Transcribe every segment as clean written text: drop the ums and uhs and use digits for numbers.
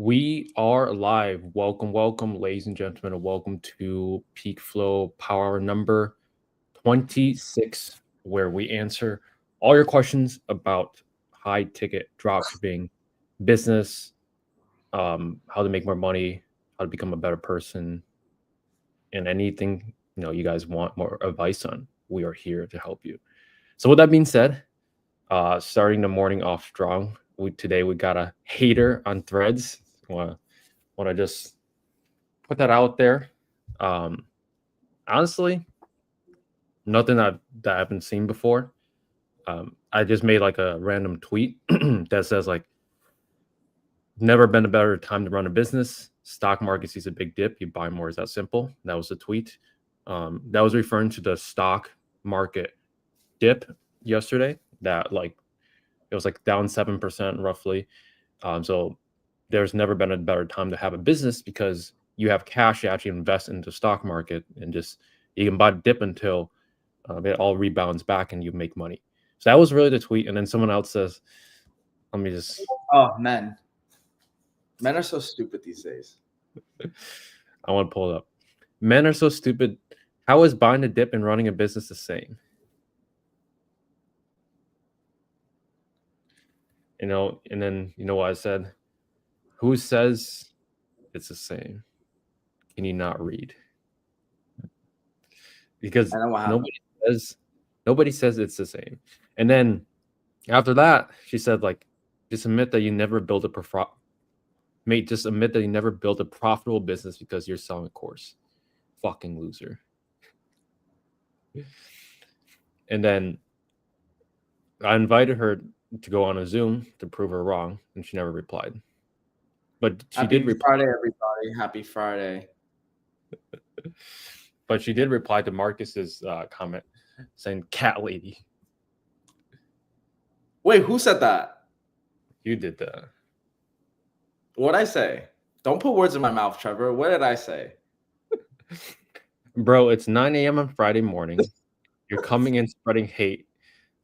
We are live. Welcome, ladies and gentlemen, and welcome to PeakFlow Power Hour number 26, where we answer all your questions about high ticket dropshipping, business, how to make more money, how to become a better person, and anything you guys want more advice on. We are here to help you. So, with that being said, starting the morning off strong. Today we got a hater on Threads. Want to just put that out there. Honestly, nothing that I haven't seen before. I just made like a random tweet that says like, never been a better time to run a business. Stock market sees a big dip. You buy more. Is that simple? That was the tweet. That was referring to the stock market dip yesterday. That like it was like down 7% roughly. So there's never been a better time to have a business because you have cash to actually invest into the stock market and just you can buy the dip until it all rebounds back and you make money. So that was really the tweet. And then someone else says, let me just. Oh, men are so stupid these days. I want to pull it up. Men are so stupid. How is buying a dip and running a business the same? And then you know what I said? Who says it's the same? Can you not read? Because nobody says it's the same. And then after that, she said, like, just admit that you never build a profitable business because you're selling a course. Fucking loser. And then I invited her to go on a Zoom to prove her wrong, and she never replied. But she did reply. Friday, everybody. Happy Friday. But she did reply to Marcus's comment saying "cat lady." Wait, who said that? You did that. What'd I say? Don't put words in my mouth, Trevor. What did I say? Bro, it's 9 a.m. on Friday morning. You're coming in spreading hate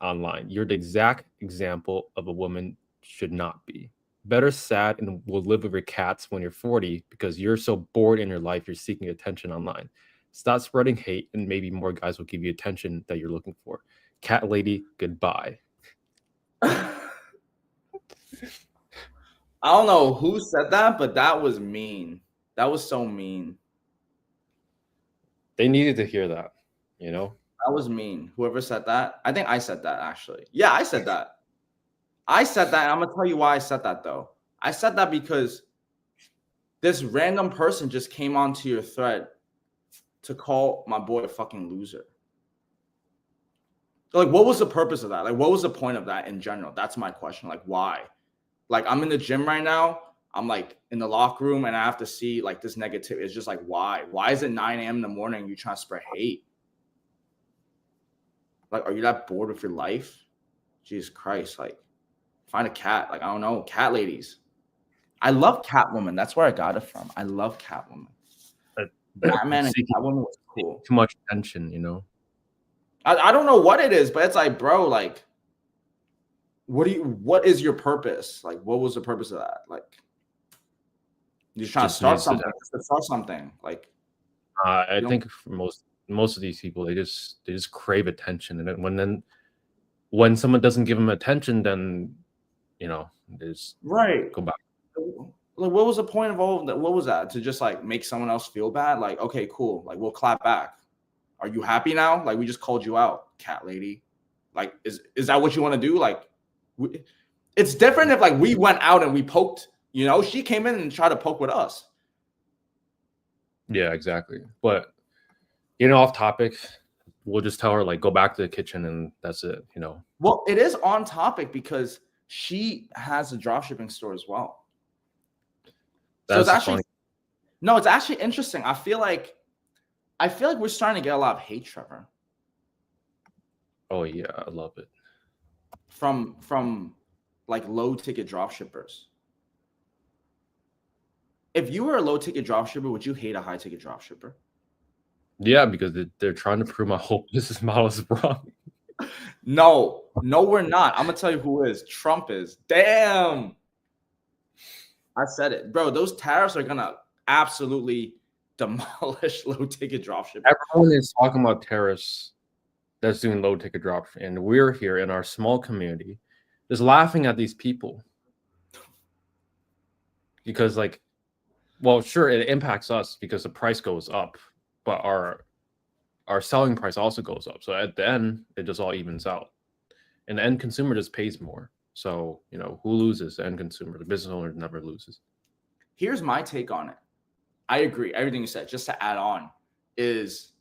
online. You're the exact example of a woman should not be. Better sad and will live with your cats when you're 40 because you're so bored in your life you're seeking attention online. Stop spreading hate and maybe more guys will give you attention that you're looking for. Cat lady, goodbye. I don't know who said that, but that was mean. That was so mean. They needed to hear that, you know? That was mean. Whoever said that. I think I said that, actually. Yeah, I said that. I said that. And I'm going to tell you why I said that, though. I said that because this random person just came onto your thread to call my boy a fucking loser. So, like, what was the purpose of that? Like, what was the point of that in general? That's my question. Like, why? Like, I'm in the gym right now. I'm, like, in the locker room, and I have to see, like, this negativity. It's just like, why? Why is it 9 a.m. in the morning and you trying to spread hate? Like, are you that bored with your life? Jesus Christ. Like, find a cat. Like, I don't know. Cat ladies. I love Catwoman. That's where I got it from. I love Catwoman. Batman and Catwoman was cool. Too much tension, you know? I don't know what it is, but it's like, bro, like, what is your purpose? Like, what was the purpose of that? Like, you're trying to start something. Like, I think for most of these people, they just crave attention, and when someone doesn't give them attention, then they just go back. Like, what was the point of all of that? What was that? To just like make someone else feel bad? Like, okay, cool. Like, we'll clap back. Are you happy now? Like, we just called you out, cat lady. Like, is that what you want to do? Like, it's different if like we went out and we poked. She came in and tried to poke with us. Yeah, exactly. But off topic, we'll just tell her like go back to the kitchen and that's it. Well, it is on topic because she has a dropshipping store as well. So it's actually funny. It's actually interesting. I feel like we're starting to get a lot of hate, Trevor. Oh yeah, I love it. From like low ticket dropshippers. If you were a low ticket dropshipper, would you hate a high ticket dropshipper? Yeah, because they're trying to prove my whole business model is wrong. No, we're not. I'm gonna tell you who is. Trump is. Damn. I said it, bro. Those tariffs are gonna absolutely demolish low ticket dropshipping. Everyone is talking about tariffs that's doing low ticket drops, and we're here in our small community just laughing at these people because, like, well, sure, it impacts us because the price goes up, but our selling price also goes up. So at the end, it just all evens out, and the end consumer just pays more. So who loses? The end consumer. The business owner never loses. Here's my take on it. I agree. Everything you said. Just to add on, is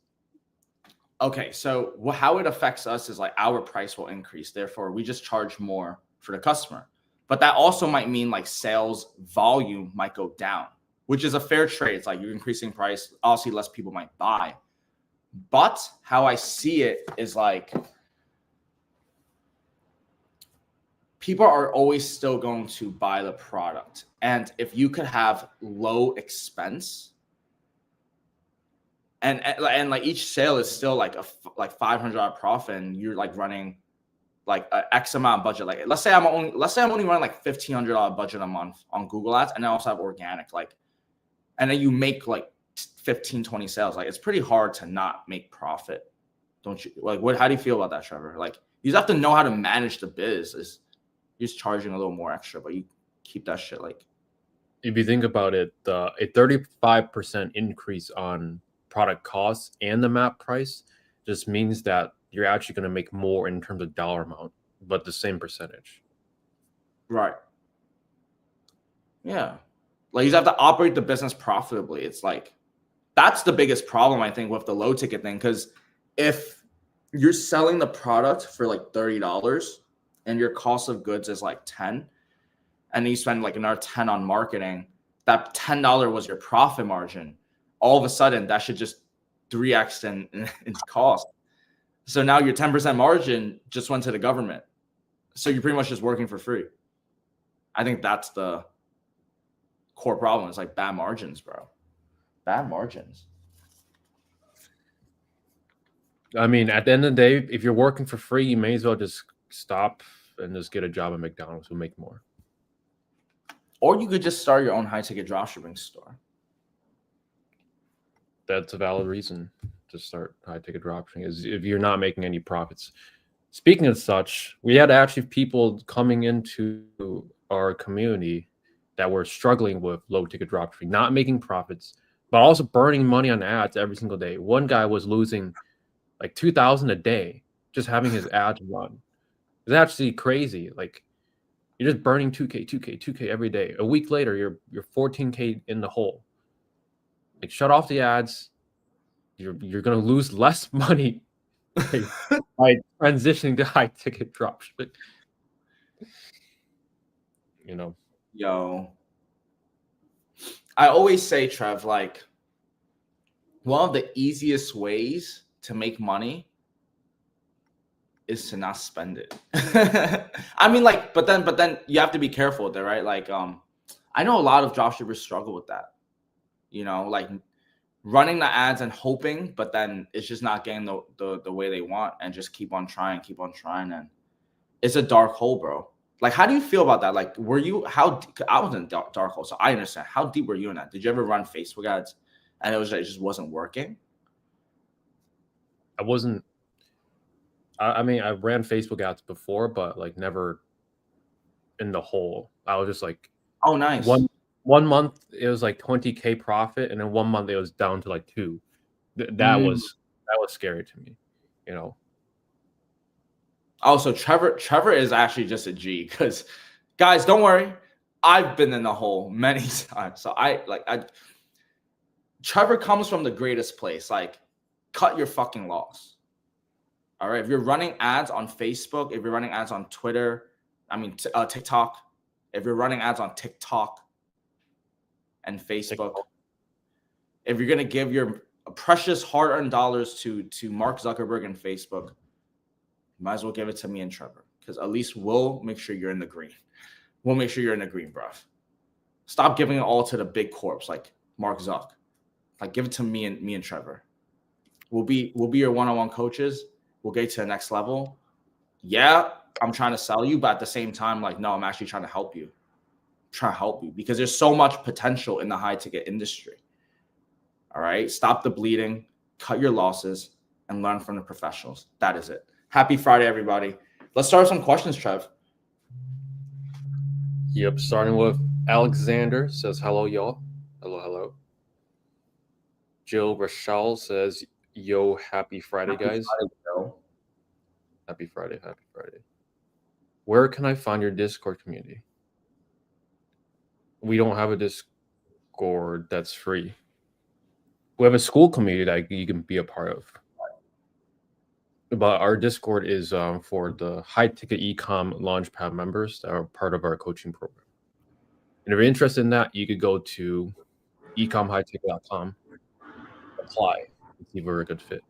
okay. So how it affects us is like our price will increase. Therefore, we just charge more for the customer. But that also might mean like sales volume might go down, which is a fair trade. It's like you're increasing price. Obviously, less people might buy. But how I see it is like people are always still going to buy the product. And if you could have low expense and like each sale is still like a $500 profit, and you're like running like an X amount of budget. Like let's say I'm only running like $1,500 budget a month on Google Ads, and I also have organic, like, and then you make like 15, 20 sales. Like it's pretty hard to not make profit. Don't you? Like how do you feel about that, Trevor? Like you just have to know how to manage the biz. You're just charging a little more extra, but you keep that shit like. If you think about it, a 35% increase on product costs and the map price just means that you're actually going to make more in terms of dollar amount, but the same percentage. Right. Yeah. Like you have to operate the business profitably. It's like, that's the biggest problem, I think, with the low ticket thing. Because if you're selling the product for like $30 and your cost of goods is like 10, and you spend like another 10 on marketing, that $10 was your profit margin. All of a sudden, that should just 3x in cost. So now your 10% margin just went to the government. So you're pretty much just working for free. I think that's the core problem. It's like bad margins, bro. Bad margins. I mean, at the end of the day, if you're working for free, you may as well just stop and just get a job at McDonald's who make more. Or you could just start your own high-ticket dropshipping store. That's a valid reason to start high-ticket dropshipping, is if you're not making any profits. Speaking of such, we had actually people coming into our community that were struggling with low-ticket dropshipping, not making profits, but also burning money on ads every single day. One guy was losing like $2,000 a day just having his ads run. It's actually crazy. Like, you're just burning 2K every day. A week later, you're 14K in the hole. Like, shut off the ads. You're gonna lose less money by transitioning to high ticket dropshipping. Yo, I always say, Trev, like one of the easiest ways to make money is to not spend it. I mean, like, but then you have to be careful with it, right? Like, I know a lot of dropshippers struggle with that. Like running the ads and hoping, but then it's just not getting the way they want, and just keep on trying, and it's a dark hole, bro. Like, how do you feel about that? Like, I was in dark hole, so I understand. How deep were you in that? Did you ever run Facebook ads and it just wasn't working? I wasn't. I mean, I ran Facebook ads before, but like never in the hole. I was just like, oh, nice. One month it was like 20K profit, and then 1 month it was down to like 2. That was scary to me, Oh, so Trevor is actually just a G, because guys, don't worry, I've been in the hole many times. So Trevor comes from the greatest place. Like, cut your fucking loss. All right, if you're running ads on Facebook, if you're running ads on Twitter, TikTok, if you're running ads on TikTok and Facebook, if you're gonna give your precious hard-earned dollars to Mark Zuckerberg and Facebook, might as well give it to me and Trevor, because at least we'll make sure you're in the green. We'll make sure you're in the green, bro. Stop giving it all to the big corps like Mark Zuck. Like, give it to me and Trevor. We'll be your one-on-one coaches. We'll get to the next level. Yeah, I'm trying to sell you, but at the same time, like, no, I'm actually trying to help you. try to help you because there's so much potential in the high ticket industry. All right. Stop the bleeding, cut your losses, and learn from the professionals. That is it. Happy Friday, everybody. Let's start with some questions, Trev. Yep. Starting with Alexander says, hello, y'all. Hello, hello. Jill Rochelle says, yo, happy Friday, guys. Happy Friday. Happy Friday. Where can I find your Discord community? We don't have a Discord that's free. We have a school community that you can be a part of. But our Discord is for the high-ticket e-com launchpad members that are part of our coaching program. And if you're interested in that, you could go to ecomhighticket.com, apply, and see if we're a good fit.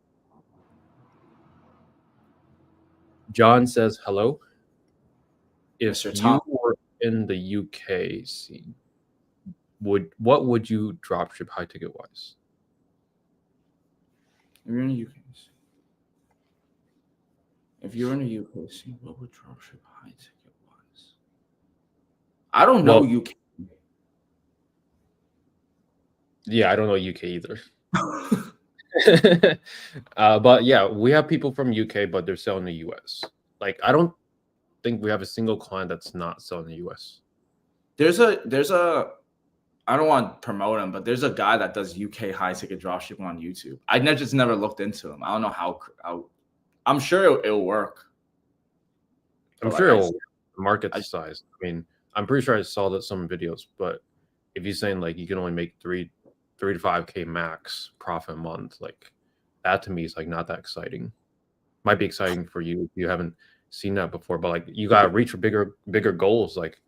John says, hello. If you were in the UK scene, what would you dropship high-ticket wise? You're in the UK. If you're in the UK scene, what would dropship high ticket wise? I don't know UK. Yeah, I don't know UK either. But yeah, we have people from UK, but they're selling the US. Like, I don't think we have a single client that's not selling the US. There's a I don't want to promote him, but there's a guy that does UK high ticket dropshipping on YouTube. I just never looked into him. I don't know how I'm sure it'll work. I'm sure it'll market the size. I mean, I'm pretty sure I saw that some videos, but if you're saying like you can only make 3 to 5K max profit a month, like that to me is like not that exciting. Might be exciting for you if you haven't seen that before, but like you gotta reach for bigger goals. Like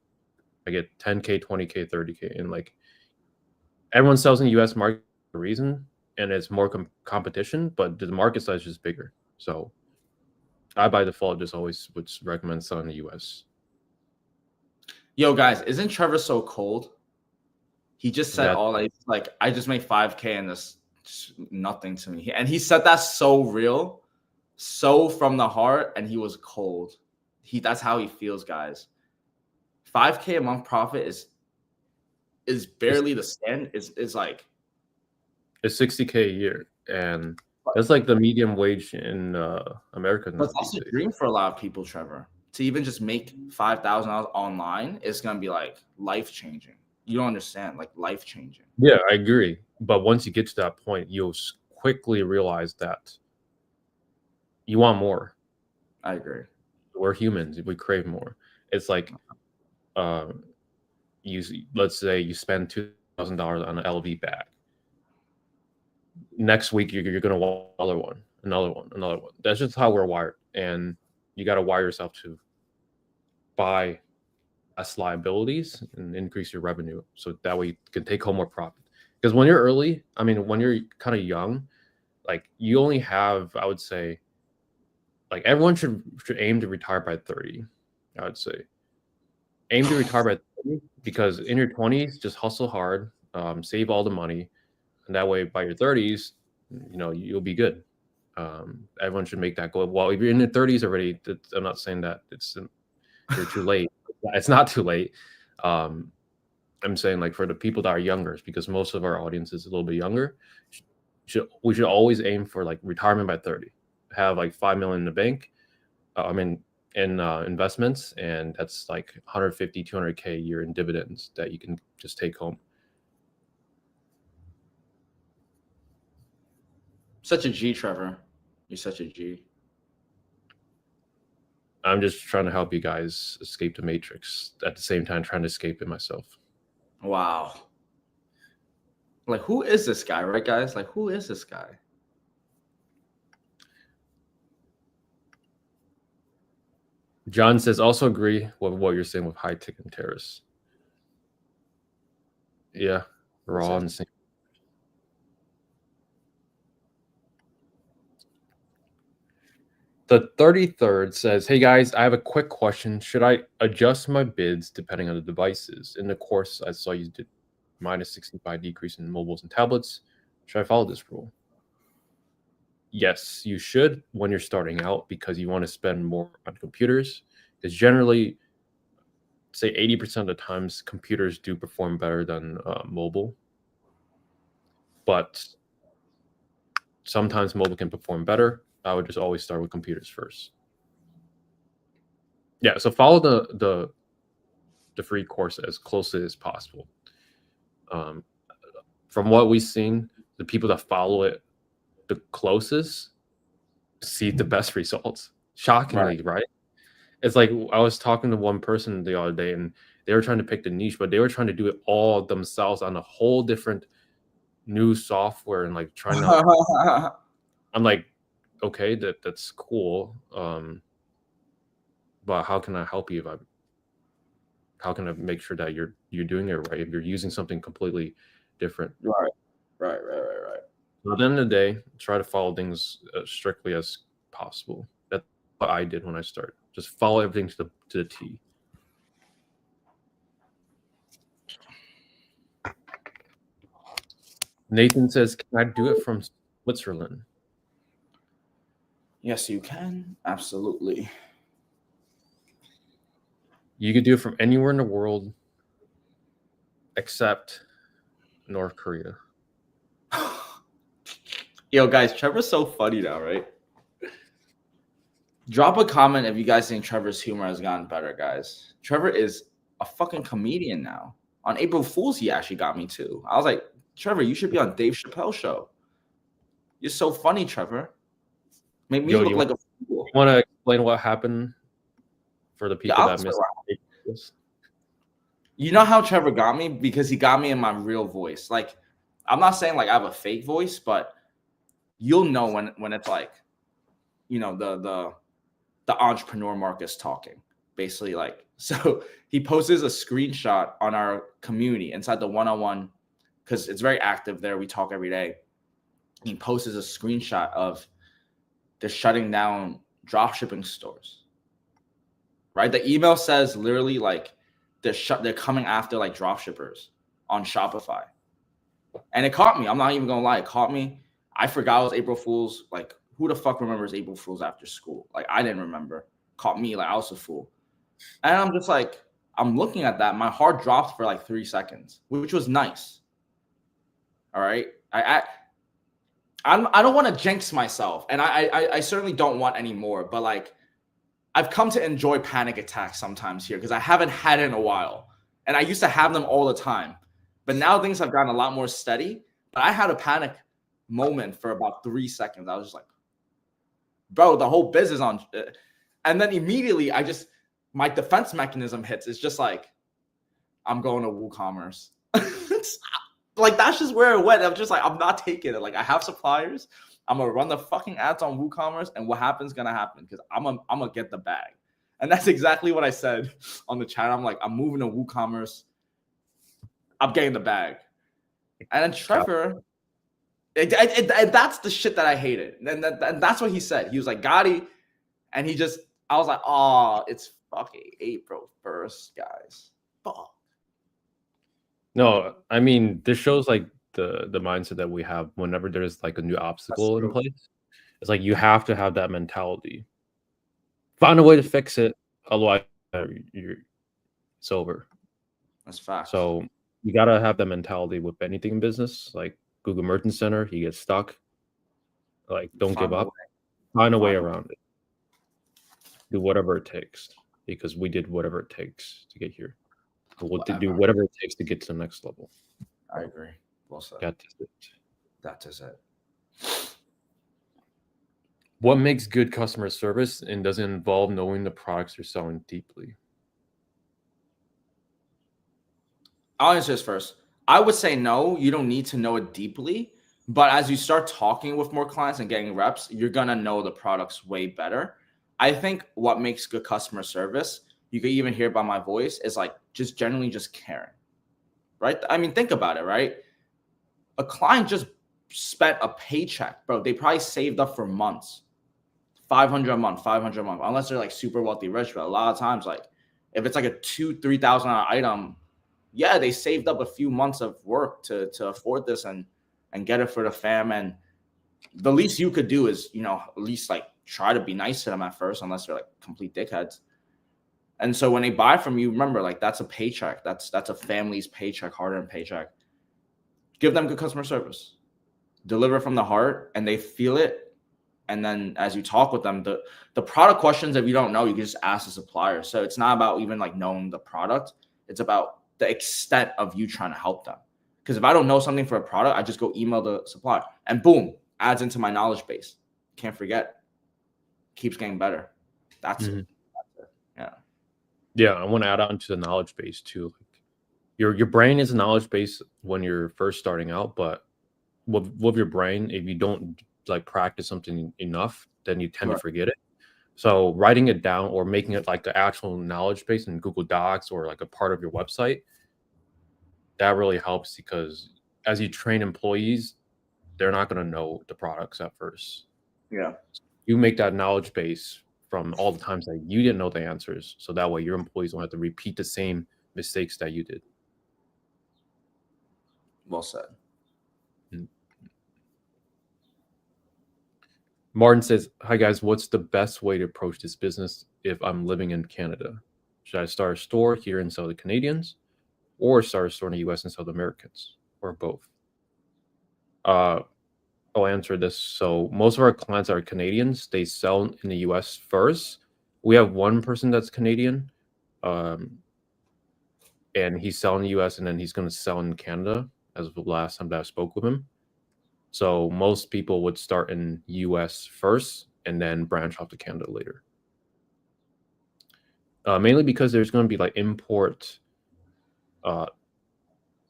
I get 10K, 20K, 30K, and like everyone sells in the US market for a reason, and it's more competition, but the market size is just bigger. So I by default just always would recommend selling the US. Yo, guys, isn't Trevor so cold? He just said like I just make 5K and this nothing to me. And he said that so real, so from the heart, and he was cold. That's how he feels, guys. 5K a month profit is barely the stand. Is like it's 60K a year, and that's like the medium wage in America. But that's a dream for a lot of people, Trevor. To even just make $5,000 online is gonna be like life changing. You don't understand, like life changing. Yeah, I agree. But once you get to that point, you'll quickly realize that you want more. I agree. We're humans; we crave more. It's like, let's say you spend $2,000 on an LV bag. Next week, you're gonna want another one. That's just how we're wired, and you got to wire yourself to buy less liabilities and increase your revenue, so that way you can take home more profit. Because when you're early, I mean, when you're kind of young, like you only have, I would say, like everyone should aim to retire by 30. I would say aim to retire by 30 because in your 20s, just hustle hard, save all the money, and that way by your 30s, you'll be good. Everyone should make that goal. Well, if you're in your 30s already, I'm not saying that you're too late. It's not too late. I'm saying like for the people that are younger, because most of our audience is a little bit younger, we should always aim for like retirement by 30. Have like 5 million in the bank. In investments, and that's like 150, 200K a year in dividends that you can just take home. Such a G, Trevor. You're such a G. I'm just trying to help you guys escape the matrix at the same time trying to escape it myself. Wow. Like, who is this guy, right, guys? Like, who is this guy? John says, also agree with what you're saying with high ticket and terrorists. Yeah, we're all on the same. The 33rd says, hey guys, I have a quick question. Should I adjust my bids depending on the devices? In the course, I saw you did -65 decrease in mobiles and tablets. Should I follow this rule? Yes, you should when you're starting out because you want to spend more on computers. Because generally, say 80% of the times computers do perform better than mobile, but sometimes mobile can perform better. I would just always start with computers first. Yeah, so follow the free course as closely as possible. From what we've seen, the people that follow it the closest see the best results. Shockingly, right? It's like I was talking to one person the other day, and they were trying to pick the niche, but they were trying to do it all themselves on a whole different new software and like trying to. I'm like, okay, that's cool, but how can I help you? How can I make sure that you're doing it right if you're using something completely different? Right. So at the end of the day, try to follow things as strictly as possible. That's what I did when I started. Just follow everything to the T. Nathan says, "Can I do it from Switzerland?" Yes, you can. Absolutely. You could do it from anywhere in the world except North Korea. Yo, guys, Trevor's so funny now, right? Drop a comment if you guys think Trevor's humor has gotten better, guys. Trevor is a fucking comedian now. On April Fool's, he actually got me too. I was like, Trevor, you should be on Dave Chappelle's show. You're so funny, Trevor. Make me look like a fool. You want to explain what happened for the people that missed it? You know how Trevor got me? Because he got me in my real voice. Like, I'm not saying like I have a fake voice, but you'll know when it's like, you know, the entrepreneur Marcus talking. Basically, like, so he posts a screenshot on our community inside the 101, because it's very active there. We talk every day. He posts a screenshot of they're shutting down dropshipping stores. Right? The email says literally like they're coming after like dropshippers on Shopify. And it caught me. I'm not even gonna lie, it caught me. I forgot it was April Fool's. Like, who the fuck remembers April Fool's after school? Like, I didn't remember. Caught me like I was a fool. And I'm just like, I'm looking at that. My heart dropped for like 3 seconds, which was nice. All right. I don't want to jinx myself, and I certainly don't want any more. But like, I've come to enjoy panic attacks sometimes here because I haven't had it in a while, and I used to have them all the time. But now things have gotten a lot more steady. But I had a panic moment for about 3 seconds. I was just like, bro, the whole business on, and then immediately my defense mechanism hits. It's just like, I'm going to WooCommerce. Like, that's just where it went. I'm just like, I'm not taking it. Like, I have suppliers. I'm gonna run the fucking ads on WooCommerce, and what happens gonna happen, because I'm gonna get the bag. And that's exactly what I said on the chat. I'm like, I'm moving to WooCommerce. I'm getting the bag. And then Trevor, that's the shit that I hated. And that's what he said. He was like, Gotti. And I was like, oh, it's fucking April 1st, guys. Fuck. No, I mean, this shows like the mindset that we have whenever there's like a new obstacle in place. It's like you have to have that mentality. Find a way to fix it, otherwise it's over. That's fact. So you gotta have that mentality with anything in business. Like Google Merchant Center, he gets stuck. Like, don't give up. Find a way around it. Do whatever it takes, because we did whatever it takes to get here. We'll do whatever it takes to get to the next level. I agree. Well said. That is it. What makes good customer service, and does it involve knowing the products you're selling deeply? I'll answer this first. I would say no, you don't need to know it deeply. But as you start talking with more clients and getting reps, you're going to know the products way better. I think what makes good customer service, you can even hear by my voice, is like just generally just caring, right? I mean, think about it, right? A client just spent a paycheck, bro. They probably saved up for months, 500 a month, unless they're like super wealthy rich. But a lot of times, like if it's like a $2,000-$3,000 item, yeah, they saved up a few months of work to afford this and get it for the fam. And the least you could do is, you know, at least like try to be nice to them at first, unless they're like complete dickheads. And so when they buy from you, remember, like, that's a paycheck. That's a family's paycheck, hard-earned paycheck. Give them good customer service. Deliver from the heart, and they feel it. And then as you talk with them, the product questions, if you don't know, you can just ask the supplier. So it's not about even like knowing the product. It's about the extent of you trying to help them. Because if I don't know something for a product, I just go email the supplier, and boom, adds into my knowledge base. Can't forget. Keeps getting better. That's it. Yeah. Yeah, I want to add on to the knowledge base too. Like your brain is a knowledge base when you're first starting out, but with your brain, if you don't like practice something enough, then you tend to forget it. So writing it down or making it like the actual knowledge base in Google Docs or like a part of your website, that really helps, because as you train employees, they're not going to know the products at first. Yeah. You make that knowledge base from all the times that you didn't know the answers, so that way your employees don't have to repeat the same mistakes that you did. Well said. Martin says, "Hi guys, what's the best way to approach this business if I'm living in Canada? Should I start a store here and sell to Canadians, or start a store in the US and sell to Americans, or both?" I'll answer this. So most of our clients are Canadians. They sell in the US first. We have one person that's Canadian, and he's selling in the US, and then he's going to sell in Canada, as of the last time that I spoke with him. So most people would start in US first and then branch off to Canada later. Mainly because there's going to be like import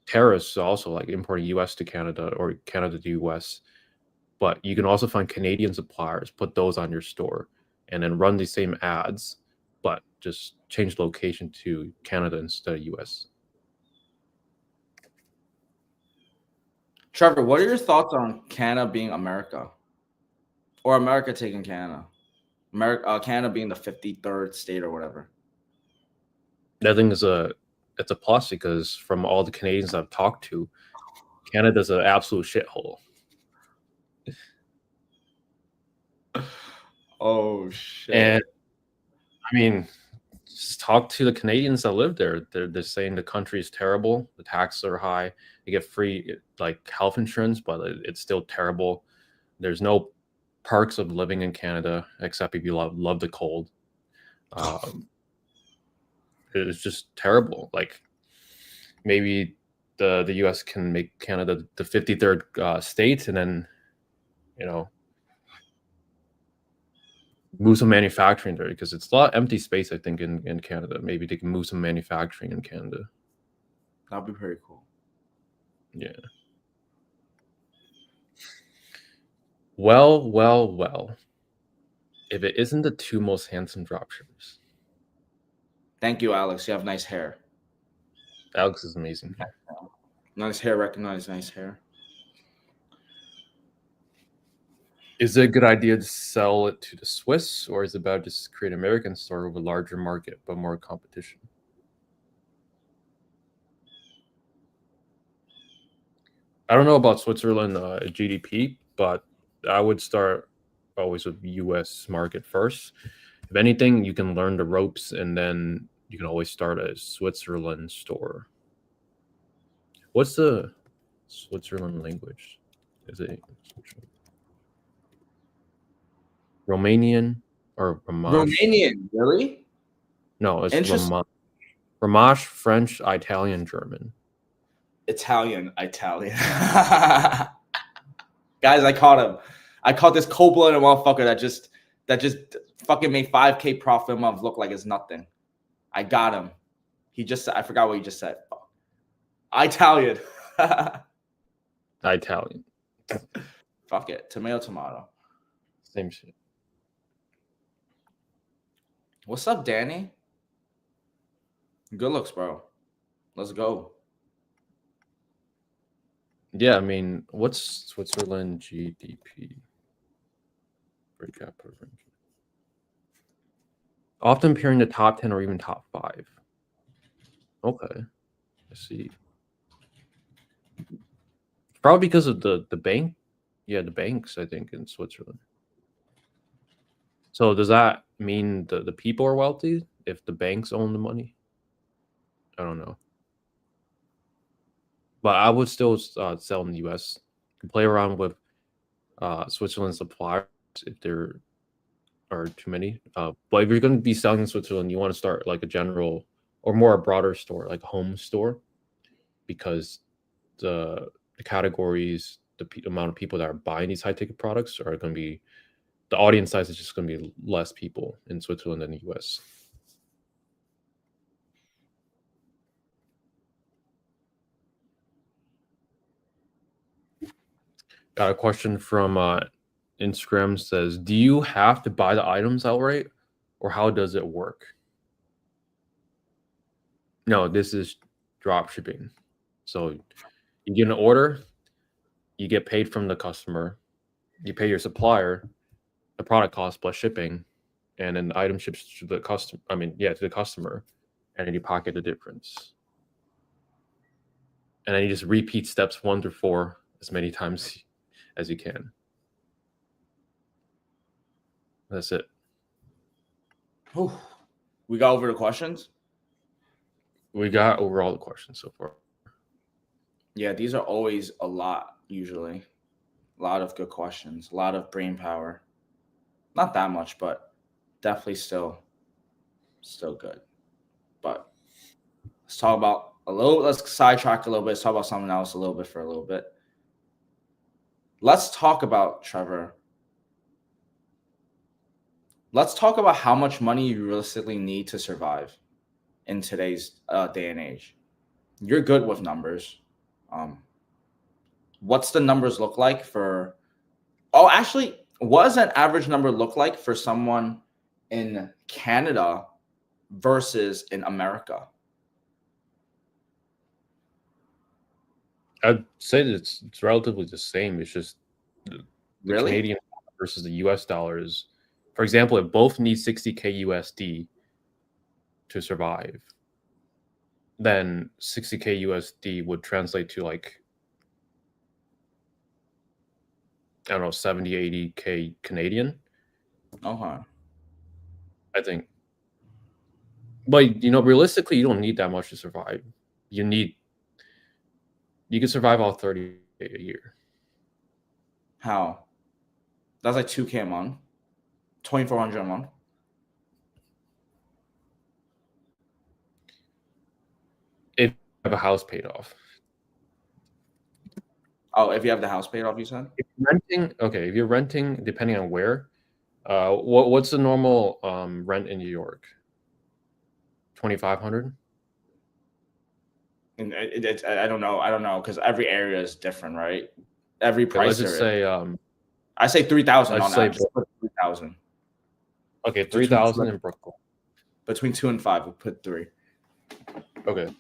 tariffs also, like importing US to Canada or Canada to US. But you can also find Canadian suppliers, put those on your store, and then run the same ads, but just change location to Canada instead of US. Trevor, what are your thoughts on Canada being America, or America taking Canada? Canada being the 53rd state or whatever. I think it's a plus, because from all the Canadians I've talked to, Canada's an absolute shithole. Oh shit! And I mean, just talk to the Canadians that live there. They're saying the country is terrible. The taxes are high. You get free like health insurance, but it's still terrible. There's no perks of living in Canada except if you love the cold. It's just terrible. Like maybe the US can make Canada the 53rd state, and then move some manufacturing there, because it's a lot of empty space, I think, in Canada. Maybe they can move some manufacturing in Canada. That'd be pretty cool. Yeah. Well. If it isn't the two most handsome dropshippers. Thank you, Alex. You have nice hair. Alex is amazing. Nice hair. Recognize nice hair. Is it a good idea to sell it to the Swiss, or is it better to create an American store with a larger market but more competition? I don't know about Switzerland GDP, but I would start always with US market first. If anything, you can learn the ropes, and then you can always start a Switzerland store. What's the Switzerland language? Is it Romanian or Romansh? Romanian, really? No, it's Romansh, French, Italian, German. Italian. Guys, I caught him. I caught this cold-blooded motherfucker that just fucking made 5K profit a month look like it's nothing. I got him. I forgot what he just said. Italian. Italian. Fuck it. Tomato. Same shit. What's up, Danny? Good looks, bro. Let's go. Yeah, I mean, what's Switzerland GDP? Per capita ranking. Often appearing in the top 10 or even top 5. Okay, I see. Probably because of the bank. Yeah, the banks, I think, in Switzerland. So does that mean the people are wealthy? if the banks own the money. I don't know. But I would still sell in the US. You can play around with Switzerland suppliers if there are too many. But if you're going to be selling in Switzerland, you want to start like a general or more a broader store, like a home store, because the categories, the amount of people that are buying these high ticket products are going to be, the audience size is just going to be less people in Switzerland than the US. Got a question from Instagram, says, do you have to buy the items outright or how does it work? No, this is drop shipping. So you get an order, you get paid from the customer, you pay your supplier the product cost plus shipping, and then the item ships to the customer. To the customer, and then you pocket the difference. And then you just repeat steps 1 through 4 as many times as you can. That's it. Whew. We got over the questions? We got over all the questions so far. Yeah, these are always a lot, usually. A lot of good questions, a lot of brain power. Not that much, but definitely still good. But let's sidetrack a little bit. Let's talk about something else a little bit for a little bit. Let's talk about, Trevor. Let's talk about how much money you realistically need to survive in today's day and age. You're good with numbers. What's the numbers look like for? Oh, actually, what does an average number look like for someone in Canada versus in America? I'd say that it's relatively the same. It's just the Really? Canadian versus the US dollar is, for example, if both need 60K USD to survive, then 60K USD would translate to like, I don't know, 70, 80K Canadian. Okay. I think. But, realistically, you don't need that much to survive. You can survive all 30 a year. How? That's like 2K a month, 2,400 a month. If you have a house paid off. Oh, if you have the house paid off, you said? If you're renting, depending on where, what's the normal rent in New York? 2,500? And I don't know, because every area is different, right? Every price. Let's just say I say 3,000 on say that. Just put 3,000. Okay, 3,000 in Brooklyn. Between 2 and 5, we'll put 3. Okay,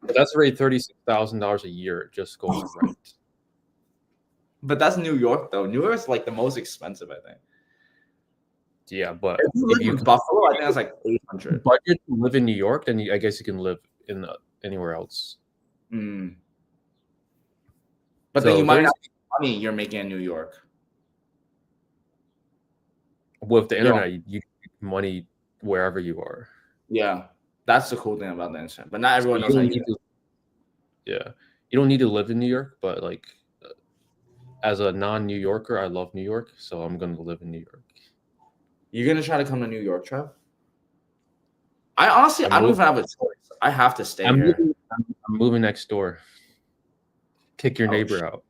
but that's already $36,000 a year just going rent. But that's New York, though. New York's like the most expensive, I think. Yeah, but if you live in Buffalo, I think that's like 800. Budget to live in New York, then I guess you can live in anywhere else. Mm. But then you might not make money you're making in New York. With the internet, you get money wherever you are. Yeah, that's the cool thing about the internet. But not everyone knows how to use it. Yeah, you don't need to live in New York, but like as a non-New Yorker, I love New York, so I'm going to live in New York. You're going to try to come to New York, Trev? I don't even have a choice. I have to stay here. I'm moving next door. Kick your neighbor out.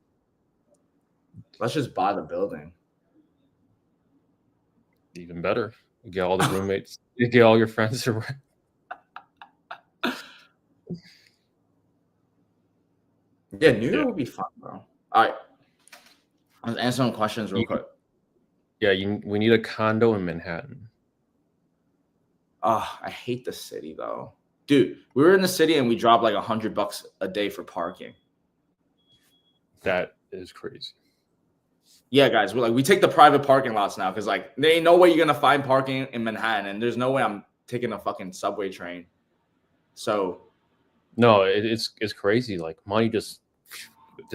Let's just buy the building. Even better. You get all the roommates. You get all your friends to rent. Yeah, New York would be fun, bro. All right. Let's answer some questions real quick. Yeah, we need a condo in Manhattan. I hate the city, though. Dude, we were in the city and we dropped like $100 a day for parking. That is crazy. Yeah, guys, we take the private parking lots now because like there ain't no way you're gonna find parking in Manhattan, and there's no way I'm taking a fucking subway train. So, no, it's crazy. Like money just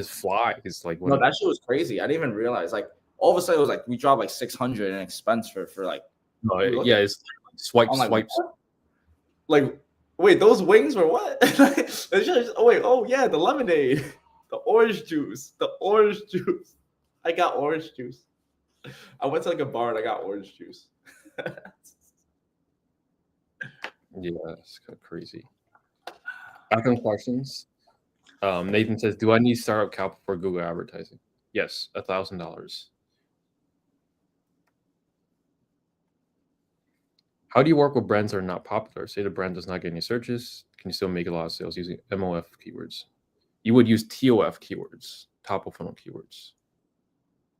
flies. Like no, that shit was crazy. I didn't even realize. Like all of a sudden, it was like we dropped like 600 in expense for like. No, yeah, it's swipe. What? Like, wait, those wings were what? Oh yeah, the lemonade, the orange juice, I got orange juice. I went to like a bar and I got orange juice. Yeah, it's kind of crazy. Back on questions. Nathan says, "Do I need startup capital for Google advertising?" Yes, $1,000. How do you work with brands that are not popular? Say the brand does not get any searches. Can you still make a lot of sales using MOF keywords? You would use TOF keywords, top of funnel keywords.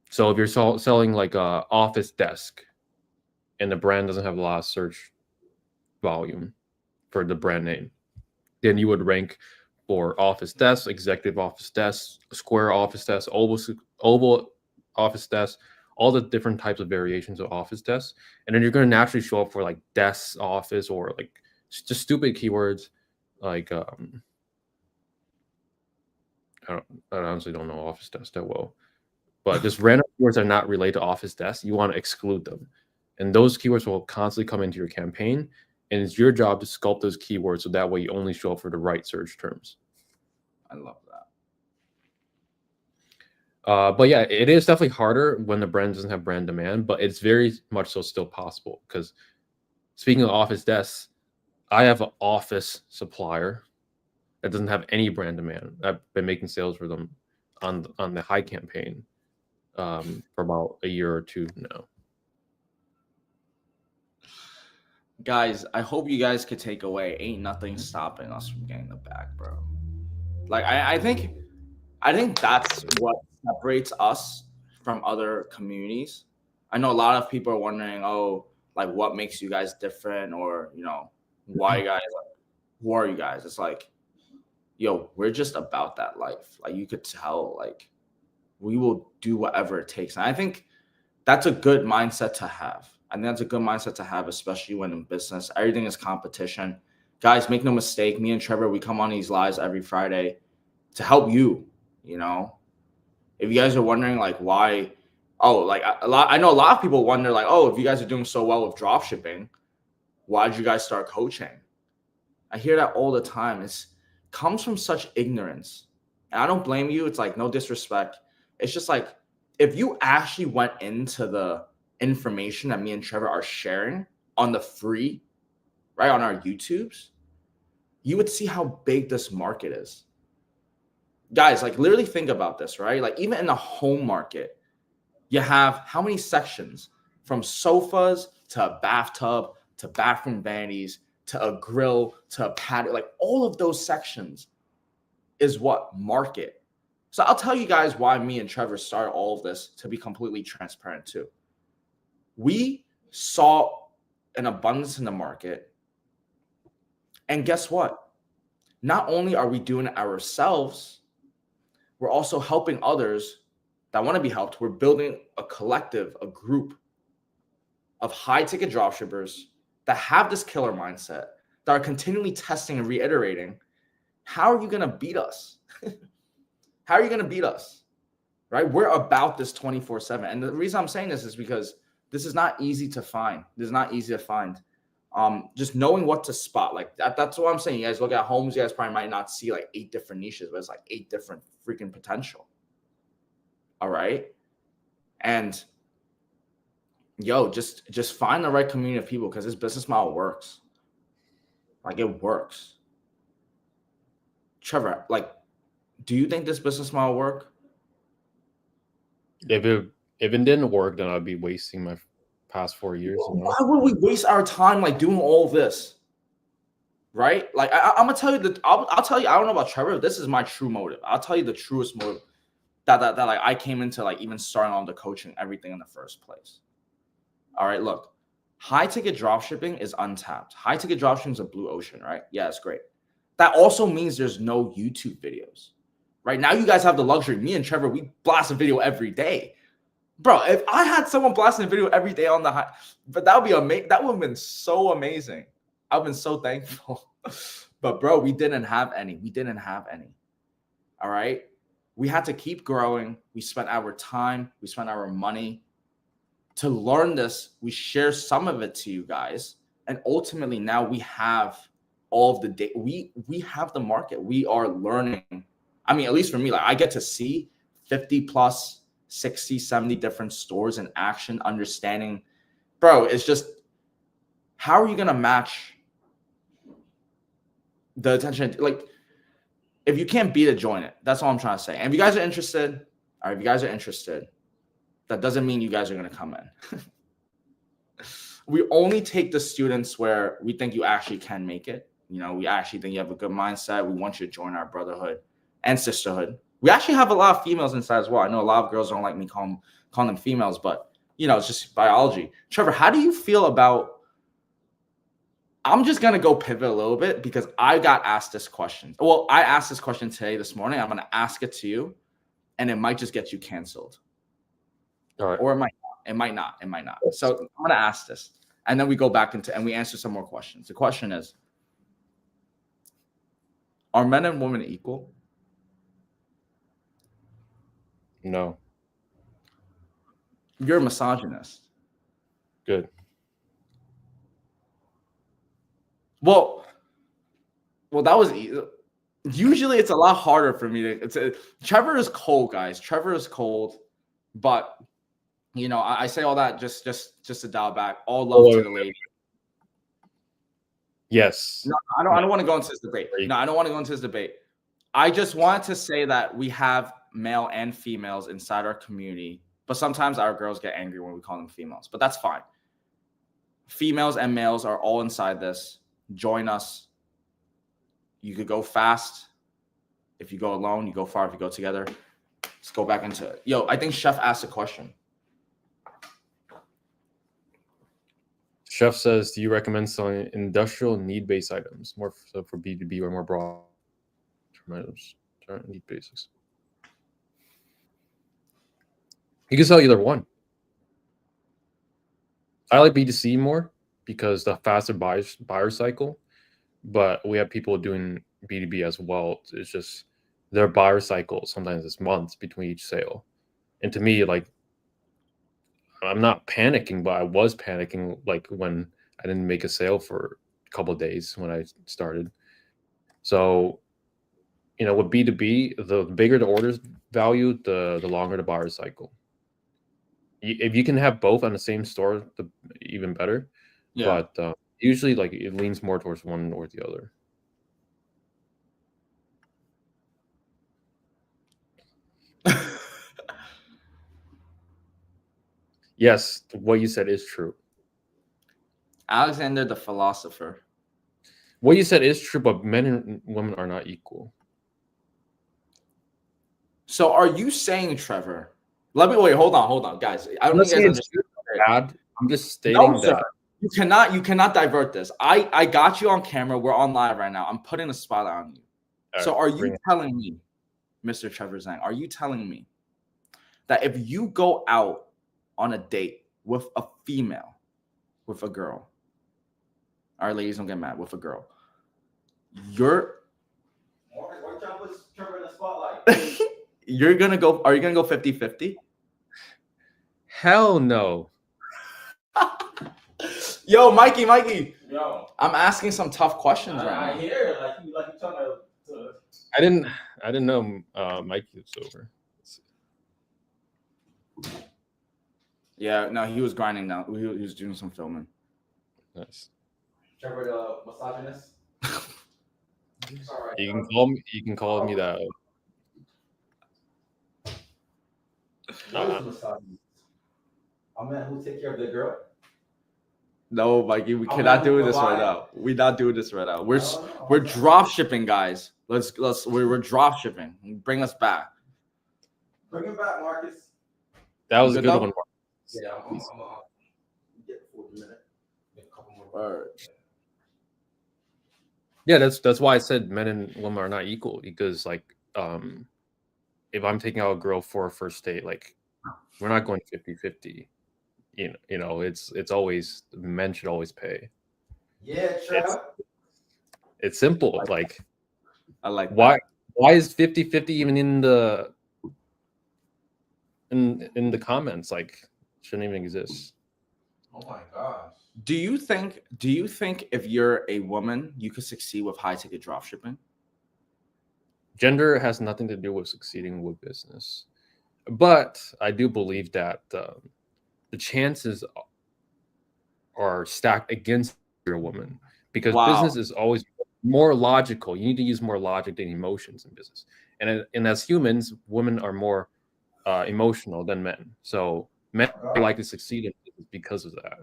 So if you're selling like a office desk and the brand doesn't have a lot of search volume for the brand name, then you would rank for office desk, executive office desk, square office desk, oval office desk, all the different types of variations of office desks. And then you're going to naturally show up for like desk office or like just stupid keywords like I honestly don't know office desk that well, but just random keywords that are not related to office desk, you want to exclude them. And those keywords will constantly come into your campaign. And it's your job to sculpt those keywords so that way you only show up for the right search terms. I love that. But yeah, it is definitely harder when the brand doesn't have brand demand, but it's very much so still possible. Because speaking of office desks, I have an office supplier that doesn't have any brand demand. I've been making sales for them on the high campaign for about a year or two now. Guys, I hope you guys could take away, ain't nothing stopping us from getting the bag, bro. Like I think that's what separates us from other communities. I know a lot of people are wondering, oh, like what makes you guys different, or why you guys, who are you guys? It's like, yo, we're just about that life. Like you could tell, like we will do whatever it takes. And I think that's a good mindset to have. I think that's a good mindset to have, especially when in business. Everything is competition. Guys, make no mistake. Me and Trevor, we come on these lives every Friday to help you. If you guys are wondering like why, I know a lot of people wonder like, oh, if you guys are doing so well with dropshipping, why did you guys start coaching? I hear that all the time. It comes from such ignorance. And I don't blame you. It's like no disrespect. It's just like if you actually went into the information that me and Trevor are sharing on the free, right, on our YouTubes, you would see how big this market is. Guys, like literally think about this, right? Like even in the home market, you have how many sections, from sofas to a bathtub to bathroom vanities to a grill to a patio, like all of those sections is what market. So I'll tell you guys why me and Trevor started all of this, to be completely transparent too. We saw an abundance in the market. And guess what? Not only are we doing it ourselves, we're also helping others that want to be helped. We're building a collective, a group of high ticket dropshippers that have this killer mindset, that are continually testing and reiterating. How are you going to beat us? How are you going to beat us? Right? We're about this 24/7. And the reason I'm saying this is because this is not easy to find. This is not easy to find. Just knowing what to spot, like that's what I'm saying. You guys look at homes, you guys probably might not see like 8 different niches, but it's like 8 different freaking potential. All right. And yo, just find the right community of people, because this business model works. Like it works. Trevor, like, do you think this business model work? If it didn't work, then I'd be wasting my past 4 years. Why would we waste our time like doing all this? Right? Like I'm gonna tell you that I'll tell you, I don't know about Trevor, this is my true motive. I'll tell you the truest motive that like I came into like even starting on the coaching, everything in the first place. All right, look, high ticket dropshipping is untapped. High ticket dropshipping is a blue ocean, right? Yeah, it's great. That also means there's no YouTube videos. Right now, you guys have the luxury. Me and Trevor, we blast a video every day. Bro, if I had someone blasting a video every day on the high, but that would be amazing. That would have been so amazing. I've been so thankful. But bro, we didn't have any. All right. We had to keep growing. We spent our time. We spent our money to learn this. We share some of it to you guys. And ultimately now we have all of the data. We have the market. We are learning. I mean, at least for me, like I get to see 50 plus 60, 70 different stores in action, understanding, bro, it's just, how are you going to match the attention? Like, if you can't beat it, join it. That's all I'm trying to say. And if you guys are interested, all right, if you guys are interested, that doesn't mean you guys are going to come in. We only take the students where we think you actually can make it. You know, we actually think you have a good mindset. We want you to join our brotherhood and sisterhood. We actually have a lot of females inside as well. I know a lot of girls don't like me calling them females, but, you know, it's just biology. Trevor, how do you feel about, I'm just going to go pivot a little bit because I got asked this question. Well, I asked this question today, this morning. I'm going to ask it to you, and it might just get you canceled. All right. Or it might not. It might not. It might not. So I'm going to ask this, and then we go back into, and we answer some more questions. The question is, are men and women equal? No. You're a misogynist. Good. Well, that was usually it's a lot harder for me to. Trevor is cold, guys. Trevor is cold, but you know I say all that just to dial back. All love to the lady. Yes. No, I don't want to go into this debate. No, I don't want to go into this debate. I just wanted to say that we have male and females inside our community, but sometimes our girls get angry when we call them females, but that's fine. Females and males are all inside this. Join us. You could go fast. If you go alone, you go far. If you go together, let's go back into it. Yo, I think Chef asked a question. Chef says, do you recommend selling industrial need-based items, more so for B2B or more broad items? Need basics. You can sell either one. I like B2C more because the faster buyer cycle, but we have people doing B2B as well. It's just their buyer cycle sometimes it's months between each sale. And to me, like, I'm not panicking, but I was panicking like when I didn't make a sale for a couple of days when I started. So, you know, with B2B, the bigger the orders value, the longer the buyer cycle. If you can have both on the same store, the even better. Yeah. But usually, like, it leans more towards one or the other. Yes, what you said is true. Alexander the philosopher. What you said is true, but men and women are not equal. So are you saying, Trevor? Let me wait. Hold on, guys. I don't think you guys understand. Bad. I'm just stating that. Sir. You cannot divert this. I got you on camera. We're on live right now. I'm putting a spotlight on you. So are you telling me, Mr. Trevor Zhang, are you telling me that if you go out on a date with a female, with a girl, all right, ladies, don't get mad, with a girl, you're Trevor in the spotlight. Are you gonna go 50-50? Hell no. Yo, Mikey. Yo. I'm asking some tough questions right now. I hear like you trying to. I didn't know Mikey was over. Yeah, no, he was grinding now. He was doing some filming. Nice. Trevor the misogynist. You can call me that. A man who take care of the girl. No, Mikey, we cannot do this right now. We're not doing this right now. We're drop shipping, guys. We're drop shipping. Bring us back. Bring him back, Marcus. That was a good one. Yeah, I'm get for a minute. A couple more. Words. Yeah, that's why I said men and women are not equal, because like if I'm taking out a girl for a first date, like we're not going 50-50. You know, it's always men should always pay. Yeah, Trev. It's simple. Like I like why is 50-50 even in the comments? Like, shouldn't even exist. Oh my gosh. Do you think if you're a woman, you could succeed with high ticket dropshipping? Gender has nothing to do with succeeding with business, but I do believe that the chances are stacked against your woman because Wow. business is always more logical. You need to use more logic than emotions in business, and as humans, women are more emotional than men. So men are likely to succeed in business because of that.